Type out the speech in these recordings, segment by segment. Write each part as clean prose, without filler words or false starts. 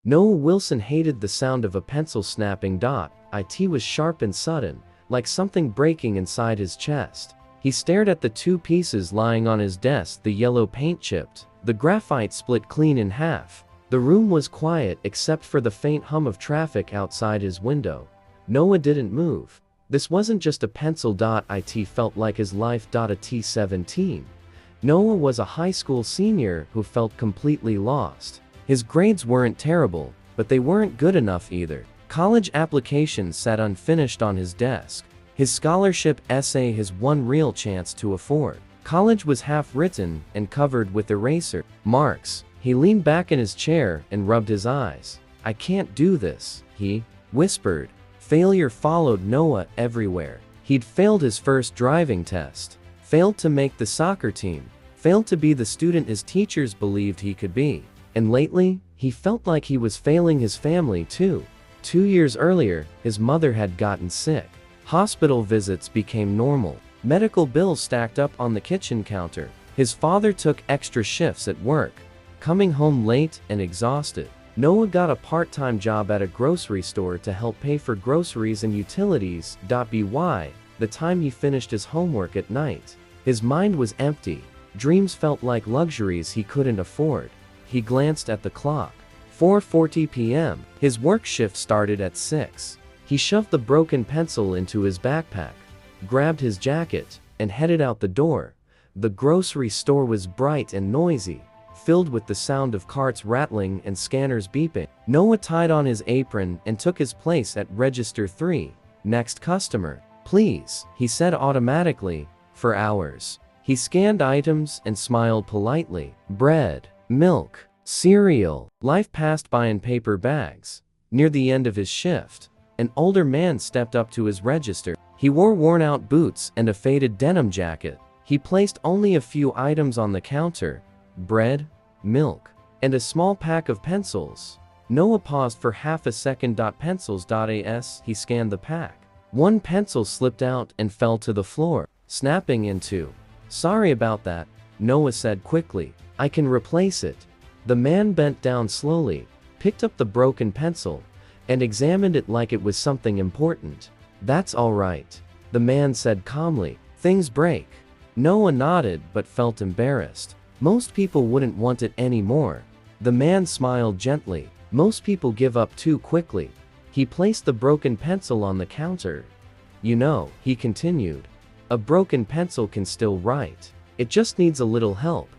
Noah Wilson hated the sound of a pencil snapping. It was sharp and sudden, like something breaking inside his chest. He stared at the two pieces lying on his desk, the yellow paint chipped, the graphite split clean in half. The room was quiet except for the faint hum of traffic outside his window. Noah didn't move. This wasn't just a pencil. It felt like his life. At 17, Noah was a high school senior who felt completely lost. His grades weren't terrible, but they weren't good enough either. College applications sat unfinished on his desk. His scholarship essay, his one real chance to afford college, was half written and covered with eraser marks. He leaned back in his chair and rubbed his eyes. "I can't do this," he whispered. Failure followed Noah everywhere. He'd failed his first driving test, failed to make the soccer team, failed to be the student his teachers believed he could be. And lately, he felt like he was failing his family too. 2 years earlier, his mother had gotten sick. Hospital visits became normal. Medical bills stacked up on the kitchen counter. His father took extra shifts at work, coming home late and exhausted. Noah got a part-time job at a grocery store to help pay for groceries and utilities. By the time he finished his homework at night, his mind was empty. Dreams felt like luxuries he couldn't afford. He glanced at the clock. 4:40 p.m. His work shift started at 6. He shoved the broken pencil into his backpack, grabbed his jacket, and headed out the door. The grocery store was bright and noisy, filled with the sound of carts rattling and scanners beeping. Noah tied on his apron and took his place at register 3. "Next customer, please," he said automatically. For hours, he scanned items and smiled politely. Bread, milk, cereal. Life passed by in paper bags. Near the end of his shift, an older man stepped up to his register. He wore worn-out boots and a faded denim jacket. He placed only a few items on the counter: bread, milk, and a small pack of pencils. Noah paused for half a second. Pencils. As he scanned the pack, one pencil slipped out and fell to the floor, snapping in two. "Sorry about that," Noah said quickly. "I can replace it." The man bent down slowly, picked up the broken pencil, and examined it like it was something important. "That's all right," the man said calmly. "Things break." Noah nodded but felt embarrassed. Most people wouldn't want it anymore. The man smiled gently. Most people give up too quickly. He placed the broken pencil on the counter. "You know," he continued, "a broken pencil can still write. It just needs a little help."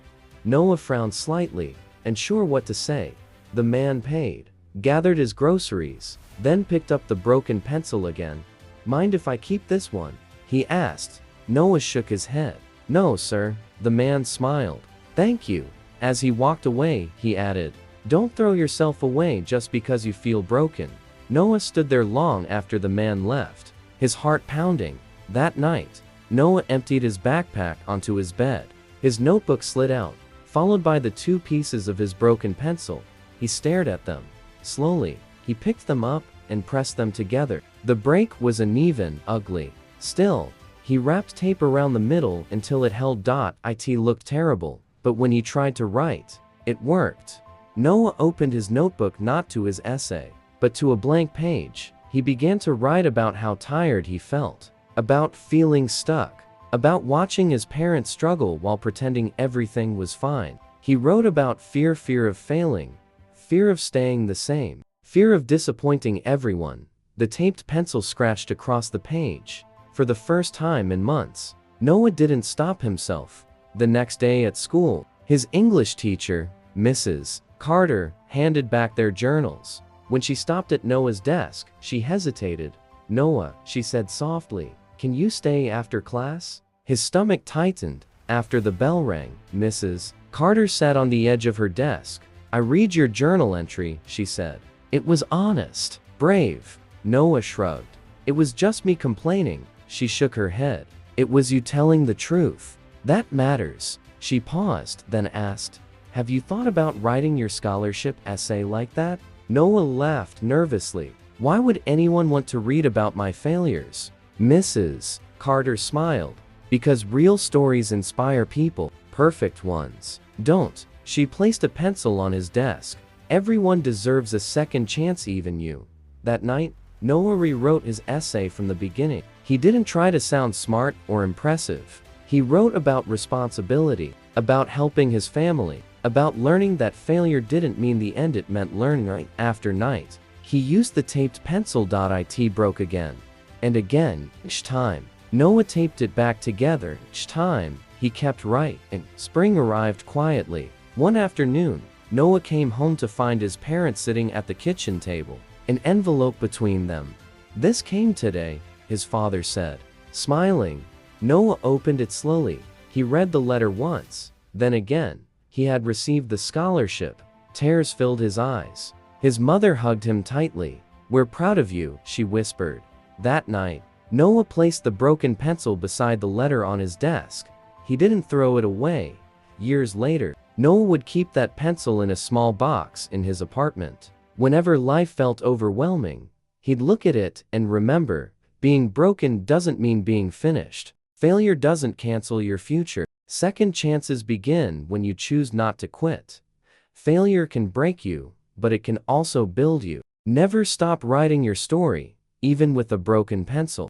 Noah frowned slightly, unsure what to say. The man paid, gathered his groceries, then picked up the broken pencil again. "Mind if I keep this one?" he asked. Noah shook his head. "No, sir," the man smiled. "Thank you." As he walked away, he added, "Don't throw yourself away just because you feel broken." Noah stood there long after the man left, his heart pounding. That night, Noah emptied his backpack onto his bed. His notebook slid out, followed by the two pieces of his broken pencil. He stared at them. Slowly, he picked them up and pressed them together. The break was uneven, ugly. Still, he wrapped tape around the middle until it held. It looked terrible, but when he tried to write, it worked. Noah opened his notebook not to his essay, but to a blank page. He began to write about how tired he felt, about feeling stuck, about watching his parents struggle while pretending everything was fine. He wrote about fear of failing, fear of staying the same, fear of disappointing everyone. The taped pencil scratched across the page. For the first time in months, Noah didn't stop himself. The next day at school, his English teacher, Mrs. Carter, handed back their journals. When she stopped at Noah's desk, she hesitated. "Noah," she said softly, "can you stay after class?" His stomach tightened. After the bell rang, Mrs. Carter sat on the edge of her desk. "I read your journal entry," she said. "It was honest, brave." Noah shrugged. "It was just me complaining." She shook her head. "It was you telling the truth. That matters." She paused, then asked, "Have you thought about writing your scholarship essay like that?" Noah laughed nervously. "Why would anyone want to read about my failures?" Mrs. Carter smiled. "Because real stories inspire people. Perfect ones don't." She placed a pencil on his desk. Everyone deserves a second chance, even you. That night, Noah rewrote his essay from the beginning. He didn't try to sound smart or impressive. He wrote about responsibility, about helping his family, about learning that failure didn't mean the end, it meant learning. Right after night, he used the taped pencil. It broke again and again. Each time, Noah taped it back together. Each time, he kept writing. Spring arrived quietly. One afternoon, Noah came home to find his parents sitting at the kitchen table, an envelope between them. "This came today," his father said. Smiling, Noah opened it slowly. He read the letter once, then again. He had received the scholarship. Tears filled his eyes. His mother hugged him tightly. "We're proud of you," she whispered. That night, Noah placed the broken pencil beside the letter on his desk. He didn't throw it away. Years later, Noah would keep that pencil in a small box in his apartment. Whenever life felt overwhelming, he'd look at it and remember, being broken doesn't mean being finished. Failure doesn't cancel your future. Second chances begin when you choose not to quit. Failure can break you, but it can also build you. Never stop writing your story, even with a broken pencil.